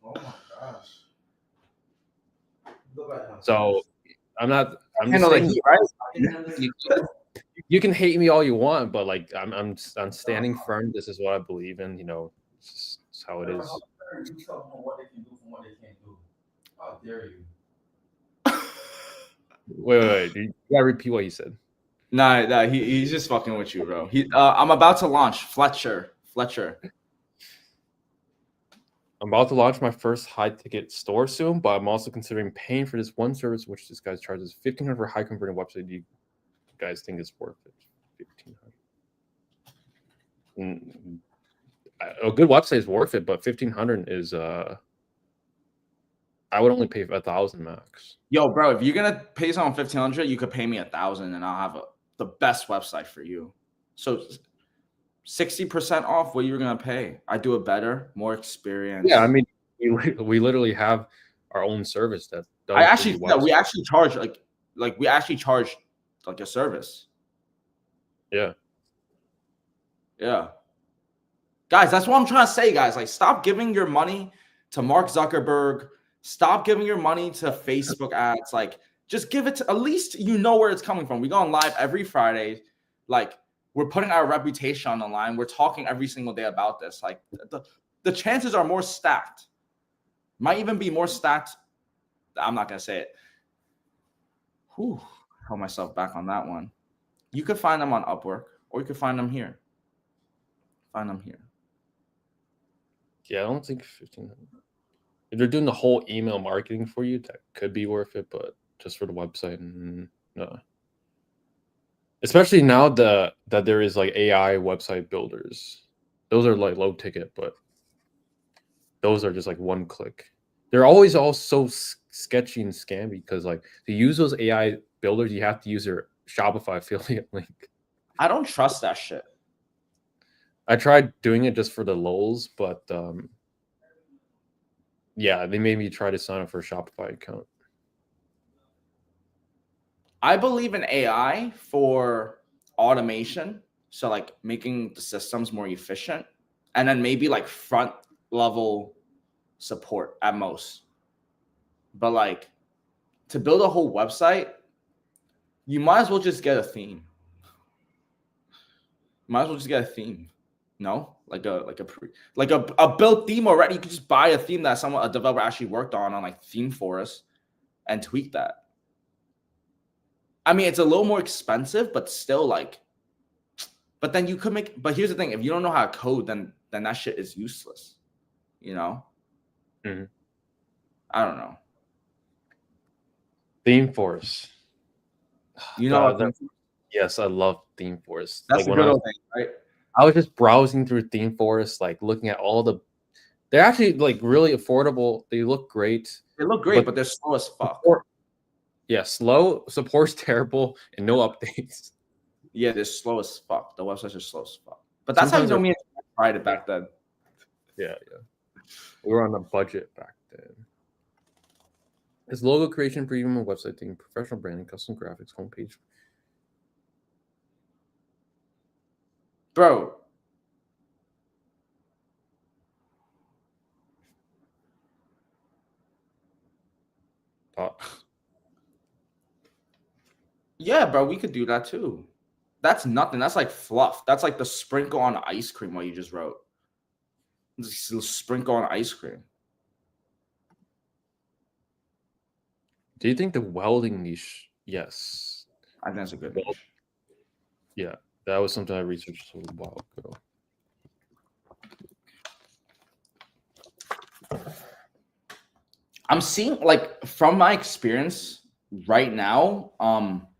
Oh my gosh. Go back now. So I'm just Handle the saying heat, right? you can hate me all you want, but like I'm standing firm. This is what I believe in. You know, it's how it is. You tell them what they can do from what they can't do. How dare you? Wait. You gotta repeat what you said. Nah, he's just fucking with you, bro. I'm about to launch Fletcher. I'm about to launch my first high ticket store soon, but I'm also considering paying for this one service, which this guy charges $1,500 for high converting website. Do you guys think it's worth it? $1,500. A good website is worth it, but $1,500 is I would only pay $1,000 max. Yo, bro, if you're gonna pay someone $1,500, you could pay me $1,000, and I'll have the best website for you. So 60% off what you're gonna pay. I do it better, more experience. Yeah, I mean, we literally have our own service that does we actually charge like a service. Yeah. Guys, that's what I'm trying to say, guys. Like, stop giving your money to Mark Zuckerberg. Stop giving your money to Facebook ads. Like, just give it to, at least you know where it's coming from. We go on live every Friday. Like, we're putting our reputation on the line. We're talking every single day about this. Like, the chances are more stacked. Might even be more stacked. I'm not going to say it. Whew. Held myself back on that one. You could find them on Upwork, or you could find them here. Yeah, I don't think 1,500. If they're doing the whole email marketing for you, that could be worth it, but just for the website, no. Especially now that there is like AI website builders. Those are like low ticket, but those are just like one click. They're always all so sketchy and scammy because like to use those AI builders, you have to use their Shopify affiliate link. I don't trust that shit. I tried doing it just for the lulz, but yeah, they made me try to sign up for a Shopify account. I believe in AI for automation, so like making the systems more efficient, and then maybe like front level support at most. But like to build a whole website, you might as well just get a theme. No, like a built theme already. You can just buy a theme that a developer actually worked on like Theme Forest and tweak that. I mean, it's a little more expensive, but still like. But then you could make. But here's the thing: if you don't know how to code, then that shit is useless. You know. Mm-hmm. I don't know. Theme Forest. You know. Yes, I love Theme Forest. That's like a good old thing, right? I was just browsing through Theme Forest, like looking at all the. They're actually like really affordable. They look great. They look great, but they're slow as fuck. Yeah, slow. Support's terrible and no updates. Yeah, they're slow as fuck. The websites are slow as fuck. But that's sometimes how you know me and tried it back then. Yeah. We were on a budget back then. It's logo creation, premium website theme, professional branding, custom graphics, homepage. Bro. Yeah, bro, we could do that too. That's nothing. That's like fluff. That's like the sprinkle on ice cream what you just wrote. Just sprinkle on ice cream. Do you think the welding niche? Yes. I think that's a good niche. Yeah, that was something I researched a while ago. I'm seeing, like, from my experience right now,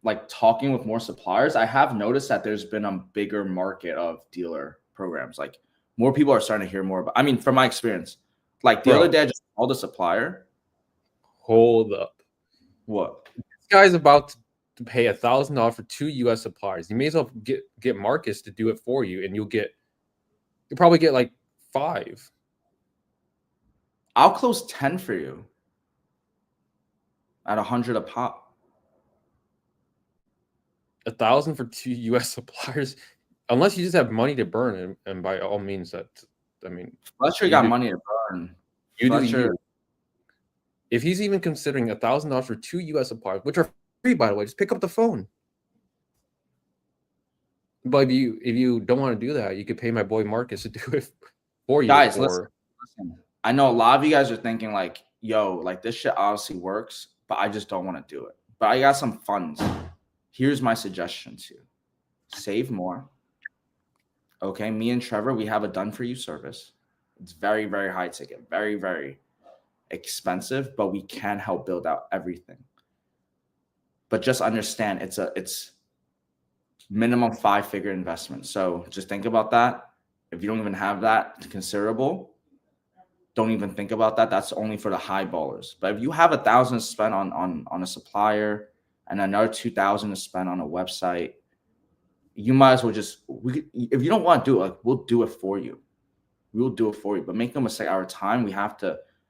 like talking with more suppliers, I have noticed that there's been a bigger market of dealer programs. Like more people are starting to hear more about. I mean, from my experience, like the other day, I just Call the supplier. Hold up. What? This guy's about to pay $1,000 for 2 U.S. suppliers. You may as well get Marcus to do it for you, and you'll probably get like 5. I'll close 10 for you at 100 a pop. 1,000 for 2 U.S. suppliers, unless you just have money to burn, and by all means, Fletcher got money to burn. You do Fletcher, you. If he's even considering $1,000 for 2 U.S. suppliers, which are free, by the way, just pick up the phone. But if you don't want to do that, you could pay my boy Marcus to do it for you. guys, listen. I know a lot of you guys are thinking like, yo, like this shit obviously works, but I just don't want to do it. But I got some funds. Here's my suggestion to you. Save more. Okay, me and Trevor, we have a done for you service. It's very, very high ticket, very, very expensive, but we can help build out everything. But just understand it's minimum 5-figure investment. So just think about that. If you don't even have that considerable, don't even think about that. That's only for the high ballers. But if you have 1,000 to spend on a supplier and another 2,000 to spend on a website, you might as well if you don't want to do it, like, we'll do it for you. We'll do it for you. But make no mistake, our time,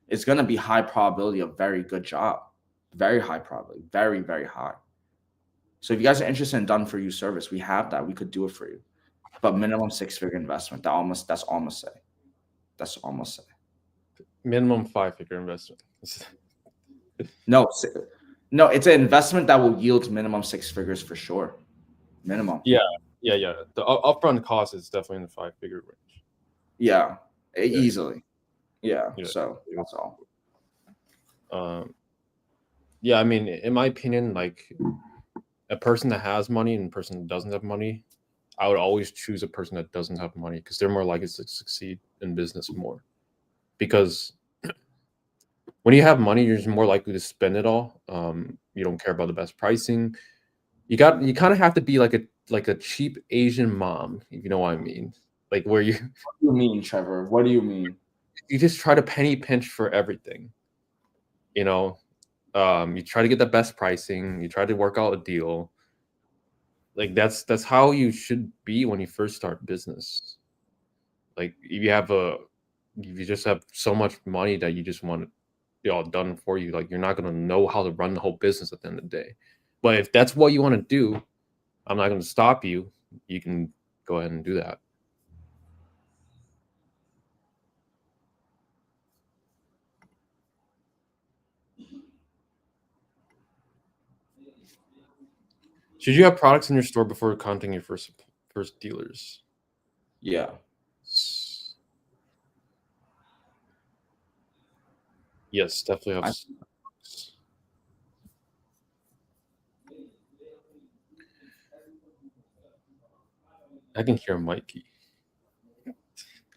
it's going to be high probability of very good job. Very high probability. Very, very high. So if you guys are interested in done for you service, we have that. We could do it for you. But minimum 6-figure investment. That's almost say. Minimum 5-figure investment. No, it's an investment that will yield minimum 6 figures for sure. Minimum. Yeah. The upfront cost is definitely in the 5-figure range. Yeah, easily. Yeah. So that's all. Yeah, I mean, in my opinion, like a person that has money and a person that doesn't have money, I would always choose a person that doesn't have money because they're more likely to succeed in business more. Because when you have money, you're just more likely to spend it all. You don't care about the best pricing. You kind of have to be like a cheap Asian mom, if you know what I mean. Like where you. What do you mean, Trevor? What do you mean? You just try to penny pinch for everything. You know, you try to get the best pricing. You try to work out a deal. Like that's how you should be when you first start business. Like if you just have so much money that you just want it all done for you, like you're not gonna know how to run the whole business at the end of the day. But if that's what you want to do, I'm not gonna stop you. You can go ahead and do that. Should you have products in your store before contacting your first dealers? Yeah. Yes, definitely have. I can hear Mikey.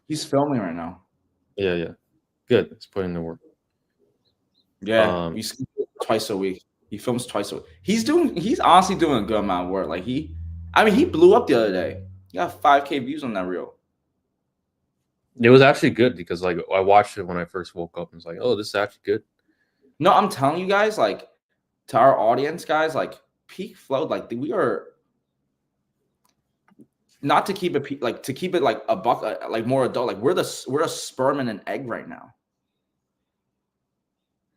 He's filming right now. Yeah. Good. He's putting in the work. Yeah. He's twice a week. He films twice a week. He's honestly doing a good amount of work. Like he blew up the other day. He got 5K views on that reel. It was actually good because like I watched it when I first woke up and was like, oh, this is actually good. No, I'm telling you guys, like to our audience, guys, like PeakFlow, like we are not to keep it like to keep it like a buck, like more adult. Like we're a sperm and an egg right now.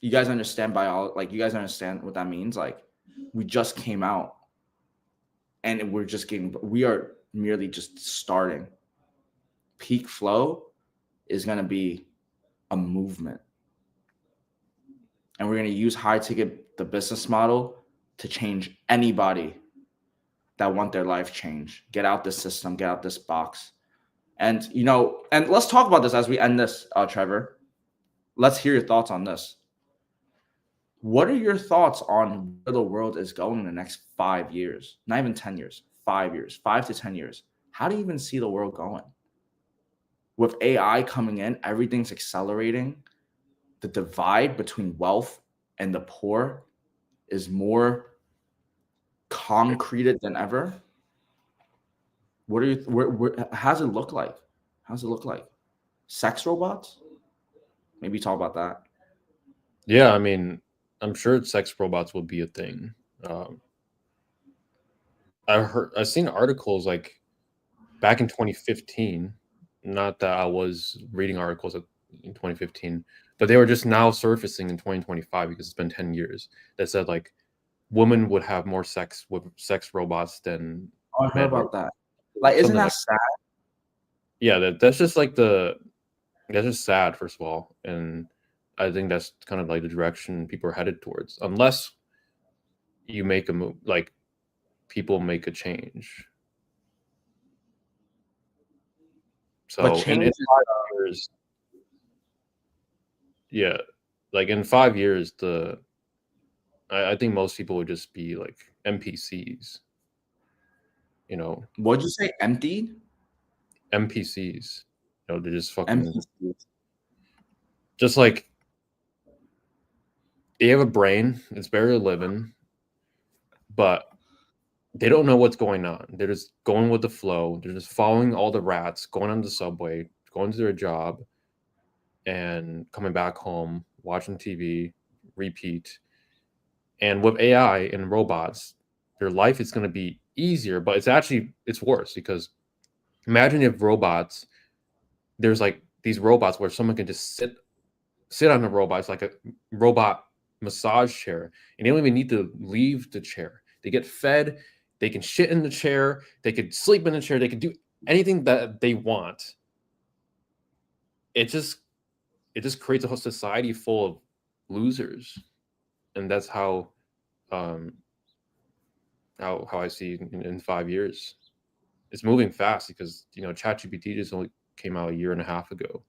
You guys understand biology? Like you guys understand what that means? Like we just came out, and we are merely just starting. PeakFlow is going to be a movement, and we're going to use high ticket, the business model, to change anybody that want their life changed. Get out this system, get out this box. And and let's talk about this as we end this, Trevor. Let's hear your thoughts on this. What are your thoughts on where the world is going in the next 5 years? Not even 10 years, 5 years, 5 to 10 years. How do you even see the world going? With AI coming in, everything's accelerating. The divide between wealth and the poor is more concreted than ever. How's it look like? Sex robots? Maybe talk about that. Yeah, I mean, I'm sure sex robots will be a thing. Um, I've seen articles like back in 2015. Not that I was reading articles in 2015, but they were just now surfacing in 2025 because it's been 10 years. That said, like, women would have more sex with sex robots than Oh, I heard men would. about that. Like, isn't Something that like, sad? yeah, that's just like that's just sad, first of all, and I think that's kind of like the direction people are headed towards, unless you make a move, like people make a change. But So in change is 5 years, yeah, like in 5 years, I think most people would just be like NPCs, you know, what'd you say? Empty? NPCs. You know, they're just fucking NPCs. just like they have a brain, it's barely living, but they don't know what's going on. They're just going with the flow. They're just following all the rats, going on the subway, going to their job, and coming back home, watching TV, repeat. And with AI and robots, their life is going to be easier, but it's worse because imagine if robots, there's like these robots where someone can just sit on a robot. It's like a robot massage chair, and they don't even need to leave the chair. They get fed, they can shit in the chair, they could sleep in the chair, they could do anything that they want. It just creates a whole society full of losers, and that's um how I see in 5 years. It's moving fast because ChatGPT just only came out a year and a half ago,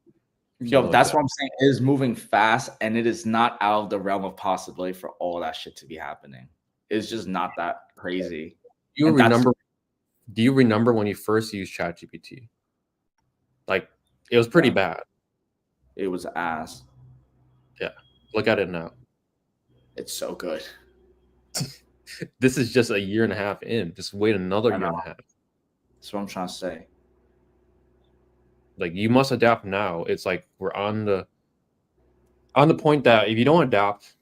Yo, something like that's that. what I'm saying. It is moving fast, and it is not out of the realm of possibility for all that shit to be happening. It's just not that crazy. Do you And that's remember? Do you remember when you first used ChatGPT? Like, it was pretty bad. it was ass. Yeah. Look at it now. It's so good. This is just a year and a half in. Just wait another I year know. and a half. That's what I'm trying to say. Like, you must adapt now. It's like we're on the point that if you don't adapt,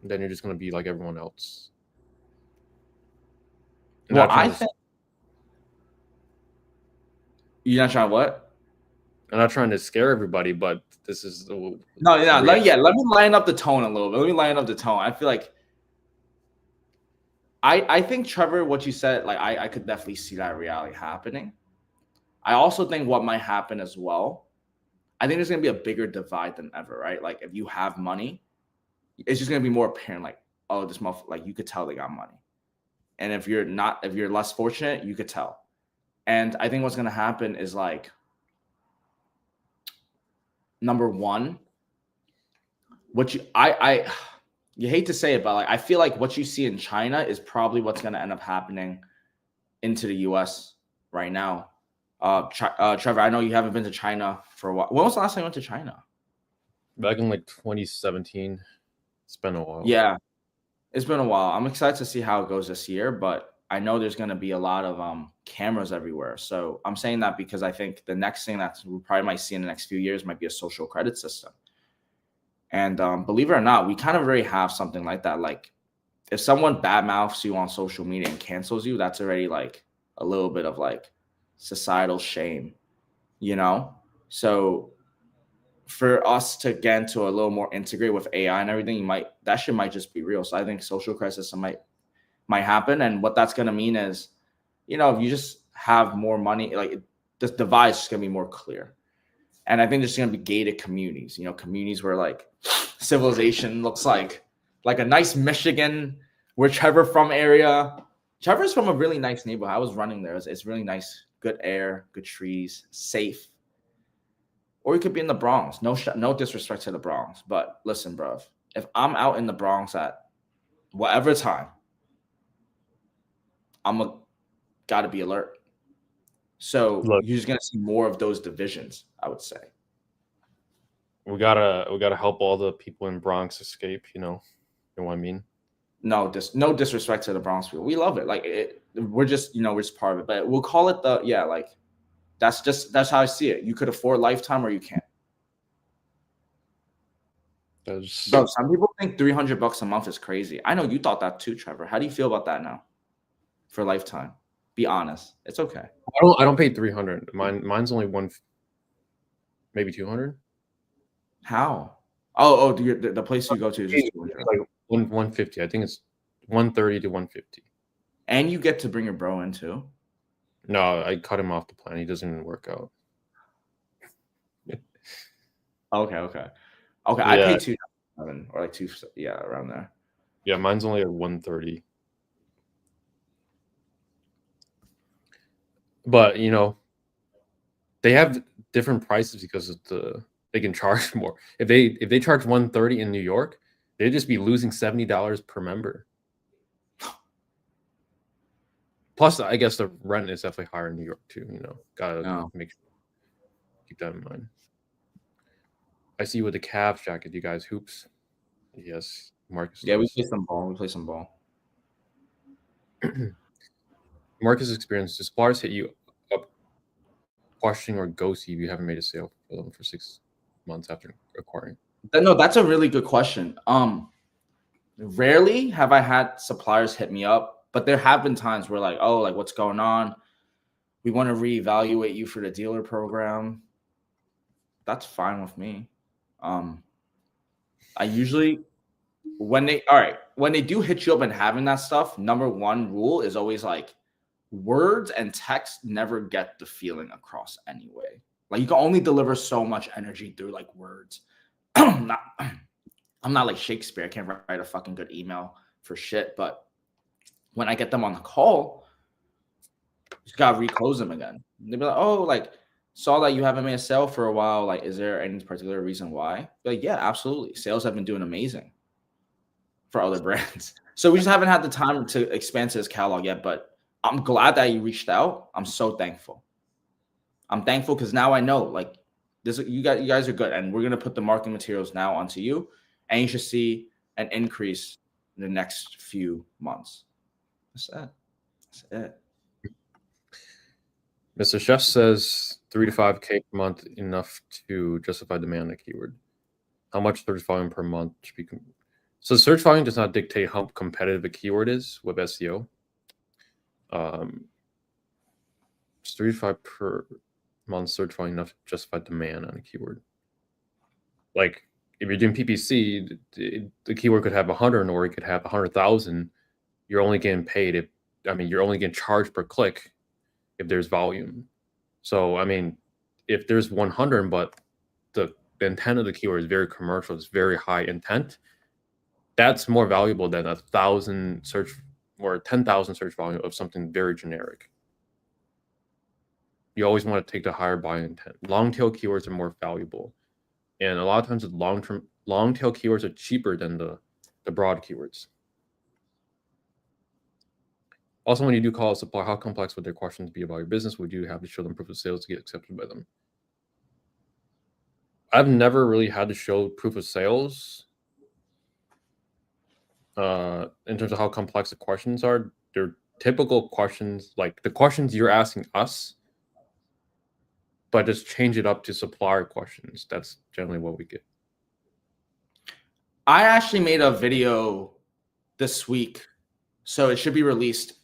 then you're just gonna be like everyone else. I'm Well, not I trying to think you're not trying to what? I'm not trying to scare everybody, but this is the No, yeah, reality. let me line up the tone a little bit. Let me line up the tone. I feel like I think Trevor, what you said, like I could definitely see that reality happening. I also think what might happen as well, I think there's gonna be a bigger divide than ever, right? Like if you have money, it's just gonna be more apparent, like, oh, this motherfucker, like you could tell they got money. And if you're less fortunate, you could tell. And I think what's gonna happen is like number one, what I you hate to say it, but like I feel like what you see in China is probably what's gonna end up happening into the US right now. Trevor, I know you haven't been to China for a while. When was the last time you went to China? Back in like 2017. It's been a while. Yeah, it's been a while. I'm excited to see how it goes this year, but I know there's going to be a lot of cameras everywhere. So I'm saying that because I think the next thing that we probably might see in the next few years might be a social credit system. And believe it or not, we kind of already have something like that. Like if someone badmouths you on social media and cancels you, that's already like a little bit of like societal shame, you know? So for us to get into a little more integrated with AI and everything, that shit might just be real. So I think social credit system might happen. And what that's gonna mean is, if you just have more money, like this divide is just gonna be more clear. And I think there's gonna be gated communities, communities where like civilization looks like a nice Michigan where Trevor from area. Trevor's from a really nice neighborhood. I was running there. It's really nice, good air, good trees, safe. Or you could be in the Bronx. No disrespect to the Bronx, but listen, bro. If I'm out in the Bronx at whatever time, gotta be alert. So Look, you're just gonna see more of those divisions, I would say. we gotta help all the people in Bronx escape. You know what I mean? No disrespect to the Bronx people. We love it. Like we're just we're just part of it. But we'll call it like that's how I see it. You could afford Lifetime or you can't. That's Bro, some people think $300 a month is crazy. I know you thought that too, Trevor. How do you feel about that now? For lifetime, be honest. It's okay. I don't pay 300. Mine's only maybe 200. How? Oh, the place you go to is just 200. Like 150. I think it's 130 to 150. And you get to bring your bro in too. No, I cut him off the plan. He doesn't even work out. Okay. I Yeah. pay 2,700 or like 2, yeah, around there. Yeah, mine's only at 130. But you know, they have different prices because of they can charge more. If they charge 130 in New York, they'd just be losing $70 per member. Plus, I guess the rent is definitely higher in New York too. You know, gotta keep that in mind. I see you with the Cavs jacket. You guys hoops? Yes, Marcus. Yeah, we play some ball. Marcus experience. Do suppliers hit you up, questioning or ghost you if you haven't made a sale for them for 6 months after acquiring? No, that's a really good question. Rarely have I had suppliers hit me up, but there have been times where like, oh, like what's going on? We want to reevaluate you for the dealer program. That's fine with me. I usually when they do hit you up and having that stuff, number one rule is always like words and text never get the feeling across anyway. Like you can only deliver so much energy through like words. I'm not like Shakespeare. I can't write a fucking good email for shit. But when I get them on the call, just gotta reclose them again. They'll be like, oh, like saw that you haven't made a sale for a while. Like, is there any particular reason why? Like, yeah, absolutely. Sales have been doing amazing for other brands. So we just haven't had the time to expand to this catalog yet. But I'm glad that you reached out. I'm so thankful. I'm thankful because now I know like this. You guys are good, and we're gonna put the marketing materials now onto you, and you should see an increase in the next few months. That's it. Mr. Chef says 3 to 5K per month enough to justify demand a keyword. How much search volume per month should be? So search volume does not dictate how competitive a keyword is with SEO. It's 3 to 5 per month search volume enough to justify demand on a keyword. Like if you're doing PPC, the keyword could have 100 or it could have 100,000. You're only getting paid you're only getting charged per click if there's volume. So, I mean, if there's 100, but the intent of the keyword is very commercial, it's very high intent, that's more valuable than 1,000 search or 10,000 search volume of something very generic. You always want to take the higher buy intent. Long tail keywords are more valuable. And a lot of times the long tail keywords are cheaper than the broad keywords. Also, when you do call a supplier, how complex would their questions be about your business? Would you have to show them proof of sales to get accepted by them? I've never really had to show proof of sales in terms of how complex the questions are. They're typical questions, like the questions you're asking us, but just change it up to supplier questions. That's generally what we get. I actually made a video this week, so it should be released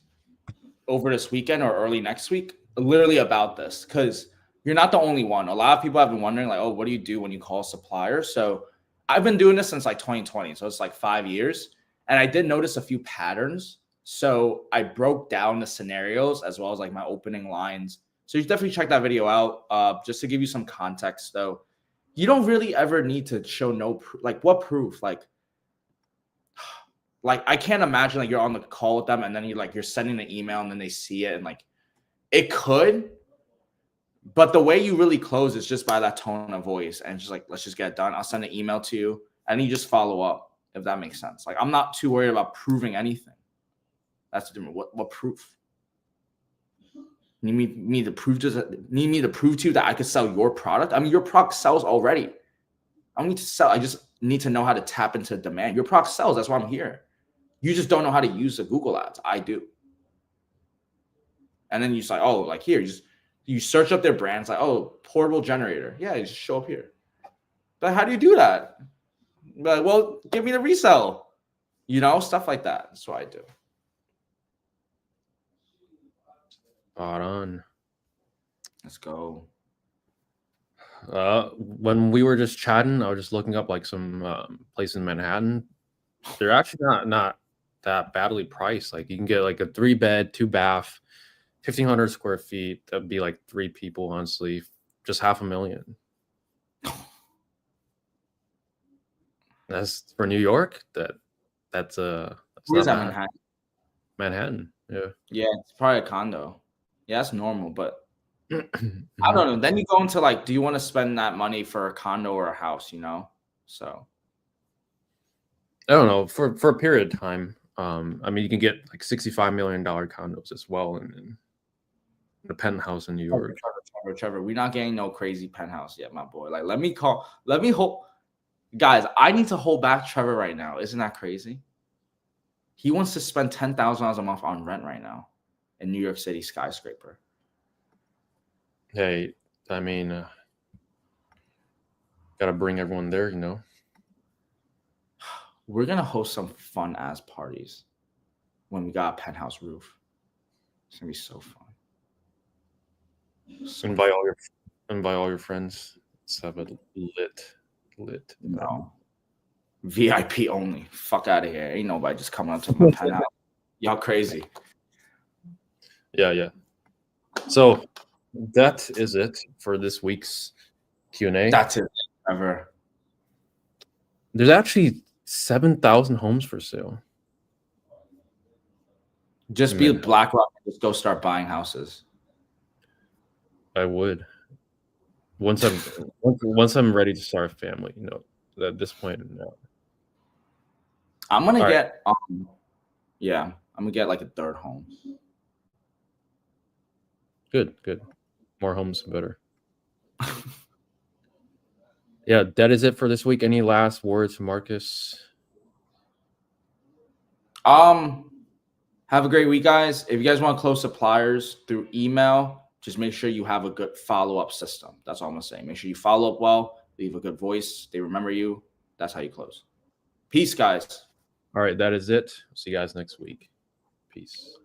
over this weekend or early next week, literally about this, because you're not the only one. A lot of people have been wondering, like, oh, what do you do when you call a supplier? So I've been doing this since like 2020, so it's like 5 years, and I did notice a few patterns. So I broke down the scenarios as well as like my opening lines. So you should definitely check that video out. Just to give you some context, though, you don't really ever need to show like what proof, like I can't imagine like you're on the call with them and then you're sending an email and then they see it and like it could, but the way you really close is just by that tone of voice and just like, let's just get it done. I'll send an email to you and you just follow up, if that makes sense. Like I'm not too worried about proving anything. That's different. What proof? Need me to prove to you that I could sell your product? I mean, your product sells already. I don't need to sell. I just need to know how to tap into demand. Your product sells. That's why I'm here. You just don't know how to use the Google ads. I do. And then you just like, oh, like here, you search up their brands, like, oh, portable generator. Yeah, you just show up here. But how do you do that? But well, give me the resale. You know, stuff like that. That's what I do. Spot on. Let's go. When we were just chatting, I was just looking up like some place in Manhattan. They're actually not that badly priced. Like you can get like a 3-bed, 2-bath, 1,500 square feet. That'd be like 3 people, honestly, just $500,000. That's for New York. That's Where's not that bad. Manhattan? Manhattan. Yeah. Yeah, it's probably a condo. Yeah, that's normal, but I Mhm. don't know. Then you go into like, do you want to spend that money for a condo or a house? You know, so I don't know for a period of time. I mean, you can get like $65 million condos as well in the penthouse in New York. Trevor, we're not getting no crazy penthouse yet, my boy. Like, let me hold, guys. I need to hold back Trevor right now. Isn't that crazy? He wants to spend $10,000 a month on rent right now in New York City skyscraper. Hey, I mean, gotta bring everyone there, you know. We're gonna host some fun ass parties when we got a penthouse roof. It's gonna be so fun. Invite all your friends. Let's have it lit. No. VIP only. Fuck out of here. Ain't nobody just coming up to my penthouse. Y'all crazy. Yeah. So that is it for this week's Q&A. That's it. Ever. There's actually 7,000 homes for sale. Just be BlackRock and just go start buying houses. I would. Once I'm ready to start a family, you know. At this point, no. I'm gonna All get I'm gonna get like a third home. Good. More homes, better. Yeah, that is it for this week. Any last words, Marcus? Have a great week, guys. If you guys want to close suppliers through email, just make sure you have a good follow-up system. That's all I'm gonna say. Make sure you follow up well, leave a good voice, they remember you. That's how you close. Peace, guys. All right, that is it. See you guys next week. Peace.